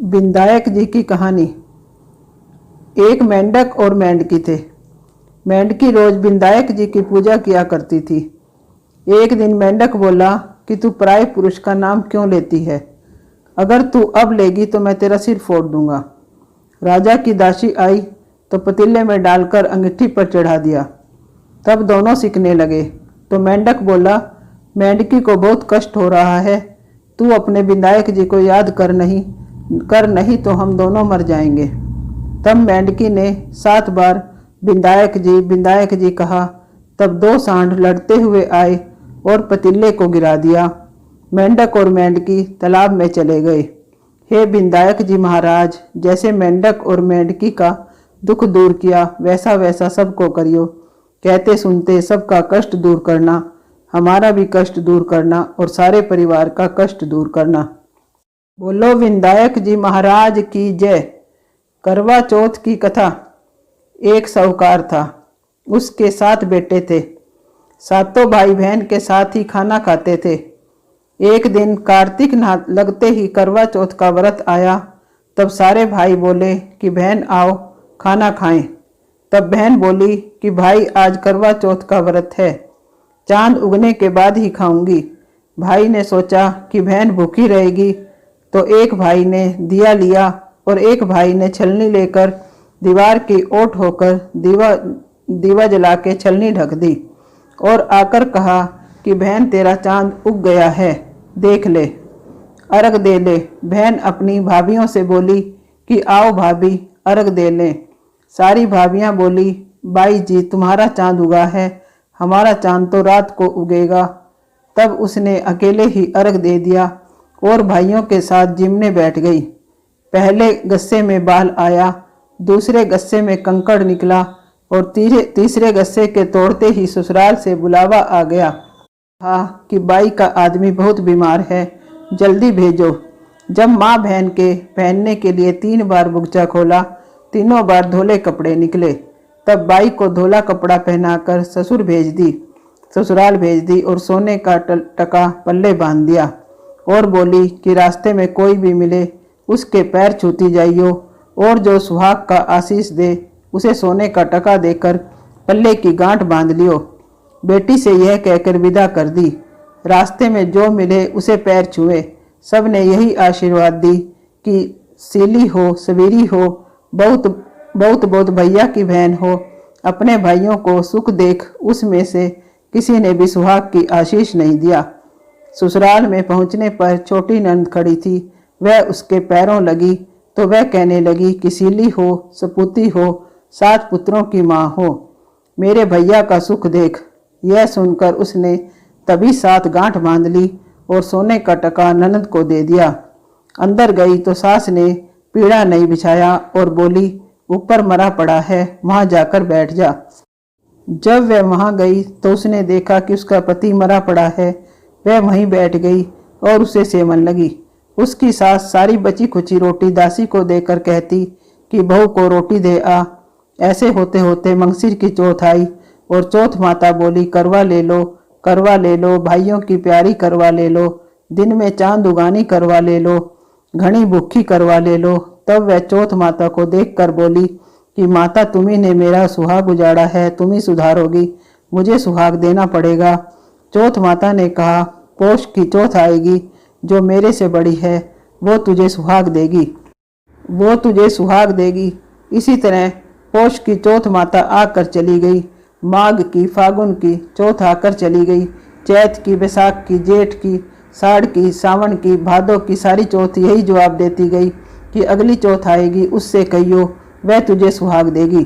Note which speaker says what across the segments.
Speaker 1: विनायक जी की कहानी। एक मेंढक और मेंढकी थे। मेंढकी रोज विनायक जी की पूजा किया करती थी। एक दिन मेंढक बोला कि तू पराये पुरुष का नाम क्यों लेती है? अगर तू अब लेगी तो मैं तेरा सिर फोड़ दूंगा। राजा की दासी आई तो पतीले में डालकर अंगीठी पर चढ़ा दिया। तब दोनों सीखने लगे तो मेंढक बोला, मेंढकी को बहुत कष्ट हो रहा है, तू अपने विनायक जी को याद कर नहीं तो हम दोनों मर जाएंगे। तब मेंढकी ने 7 बार विनायक जी कहा। तब 2 सांड लड़ते हुए आए और पतीले को गिरा दिया। मेंढक और मेंढकी तालाब में चले गए। हे विनायक जी महाराज, जैसे मेंढक और मेंढकी का दुख दूर किया वैसा वैसा सबको करियो। कहते सुनते सबका कष्ट दूर करना, हमारा भी कष्ट दूर करना और सारे परिवार का कष्ट दूर करना। बोलो विनायक जी महाराज की जय। करवा चौथ की कथा। एक साहूकार था, उसके 7 बेटे थे। सातों भाई बहन के साथ ही खाना खाते थे। एक दिन कार्तिक लगते ही करवा चौथ का व्रत आया। तब सारे भाई बोले कि बहन आओ खाना खाएं। तब बहन बोली कि भाई आज करवा चौथ का व्रत है, चांद उगने के बाद ही खाऊंगी। भाई ने सोचा कि बहन भूखी रहेगी, तो एक भाई ने दिया लिया और एक भाई ने छलनी लेकर दीवार की ओट होकर दीवा जला के छलनी ढक दी और आकर कहा कि बहन तेरा चांद उग गया है, देख ले, अर्घ दे ले। बहन अपनी भाभियों से बोली कि आओ भाभी अर्घ दे लें। सारी भाभियां बोली, बाई जी तुम्हारा चांद उगा है, हमारा चांद तो रात को उगेगा। तब उसने अकेले ही अर्घ दे दिया और भाइयों के साथ जिमने बैठ गई। पहले गस्से में बाल आया, दूसरे गस्से में कंकड़ निकला और तीसरे गस्से के तोड़ते ही ससुराल से बुलावा आ गया। कहा कि बाई का आदमी बहुत बीमार है, जल्दी भेजो। जब माँ बहन के पहनने के लिए 3 बार बुगचा खोला, तीनों बार धोले कपड़े निकले। तब बाई को धोला कपड़ा पहनाकर ससुराल भेज दी और सोने का टका पल्ले बांध दिया और बोली कि रास्ते में कोई भी मिले उसके पैर छूती जाइयो और जो सुहाग का आशीष दे उसे सोने का टका देकर पल्ले की गांठ बांध लियो। बेटी से यह कहकर विदा कर दी। रास्ते में जो मिले उसे पैर छुए। सब ने यही आशीर्वाद दी कि सीली हो, सवेरी हो, बहुत भैया की बहन हो। अपने भाइयों को सुख देख उसमें से किसी ने भी सुहाग की आशीष नहीं दिया। ससुराल में पहुंचने पर छोटी नंद खड़ी थी। वह उसके पैरों लगी तो वह कहने लगी कि सीली हो, सपूती हो, 7 पुत्रों की माँ हो, मेरे भैया का सुख देख। यह सुनकर उसने तभी 7 गांठ बांध ली और सोने का टका ननद को दे दिया। अंदर गई तो सास ने पीड़ा नहीं बिछाया और बोली, ऊपर मरा पड़ा है, वहां जाकर बैठ जा। जब वह वहां गई तो उसने देखा कि उसका पति मरा पड़ा है। वह वहीं बैठ गई और उसे सेवन लगी। उसकी सास सारी बची खुची रोटी दासी को देकर कहती कि बहू को रोटी दे आ। ऐसे होते होते मंगसिर की चौथ आई और चौथ माता बोली, करवा ले लो, भाइयों की प्यारी करवा ले लो, दिन में चांद उगानी करवा ले लो, घनी भूखी करवा ले लो। तब वह चौथ माता को देखकर बोली कि माता तुम्ही ने मेरा सुहाग उजाड़ा है, तुम ही सुधारोगी, मुझे सुहाग देना पड़ेगा। चौथ माता ने कहा, पोष की चौथ आएगी, जो मेरे से बड़ी है वो तुझे सुहाग देगी। इसी तरह पोष की चौथ माता आकर चली गई, माघ की, फागुन की चौथ आकर चली गई, चैत की, बैसाख की, जेठ की, साड़ की, सावन की, भादों की सारी चौथ यही जवाब देती गई कि अगली चौथ आएगी, उससे कहियो वह तुझे सुहाग देगी।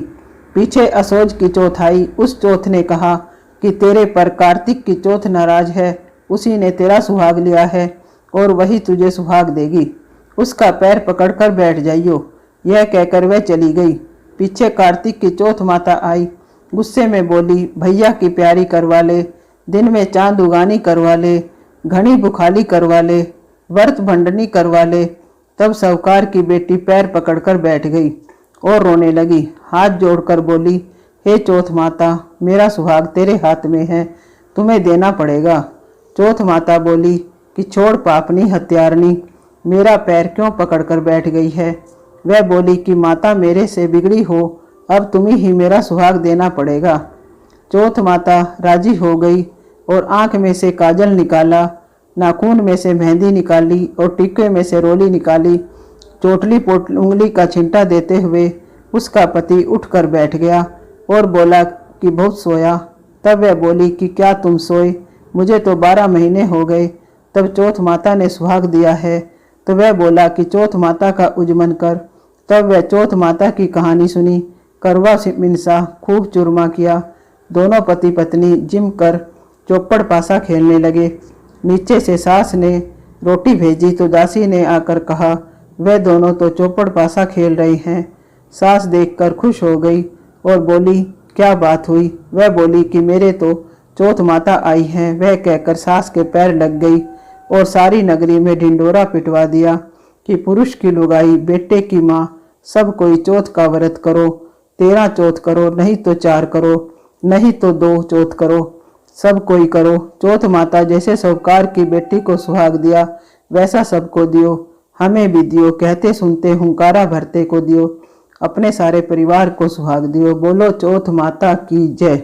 Speaker 1: पीछे असोज की चौथ आई। उस चौथ ने कहा कि तेरे पर कार्तिक की चौथ नाराज है, उसी ने तेरा सुहाग लिया है और वही तुझे सुहाग देगी, उसका पैर पकड़कर बैठ जाइयो। यह कहकर वह चली गई। पीछे कार्तिक की चौथ माता आई, गुस्से में बोली, भैया की प्यारी करवा ले, दिन में चांद उगानी करवा ले, घनी बुखाली करवा ले, व्रत भंडनी करवा ले। तब साहूकार की बेटी पैर पकड़कर बैठ गई और रोने लगी। हाथ जोड़कर बोली, हे चौथ माता, मेरा सुहाग तेरे हाथ में है, तुम्हें देना पड़ेगा। चौथ माता बोली कि छोड़ पापनी हत्यारनी, मेरा पैर क्यों पकड़कर बैठ गई है। वह बोली कि माता मेरे से बिगड़ी हो, अब तुम्हें ही मेरा सुहाग देना पड़ेगा। चौथ माता राजी हो गई और आंख में से काजल निकाला, नाखून में से मेहंदी निकाली और टिक्के में से रोली निकाली। चोटली पोटली उंगली का छिंटा देते हुए उसका पति उठकर बैठ गया और बोला कि बहुत सोया। तब वह बोली कि क्या तुम सोए, मुझे तो 12 महीने हो गए। तब चौथ माता ने सुहाग दिया है। तो वह बोला कि चौथ माता का उजमन कर। तब वह चौथ माता की कहानी सुनी, करवा मिनसा, खूब चूरमा किया। दोनों पति पत्नी जिम कर चौपड़ पासा खेलने लगे। नीचे से सास ने रोटी भेजी तो दासी ने आकर कहा, वह दोनों तो चौपड़ पासा खेल रहे हैं। सास देखकर खुश हो गई और बोली, क्या बात हुई। वह बोली कि मेरे तो चौथ माता आई हैं। वह कहकर सास के पैर लग गई और सारी नगरी में ढिंडोरा पिटवा दिया कि पुरुष की लुगाई, बेटे की माँ, सब कोई चौथ का व्रत करो। 13 चौथ करो, नहीं तो 4 करो, नहीं तो 2 चौथ करो, सब कोई करो। चौथ माता जैसे साहूकार की बेटी को सुहाग दिया वैसा सबको दियो, हमें भी दियो। कहते सुनते हुंकारा भरते को दियो, अपने सारे परिवार को सुहाग दियो। बोलो चौथ माता की जय।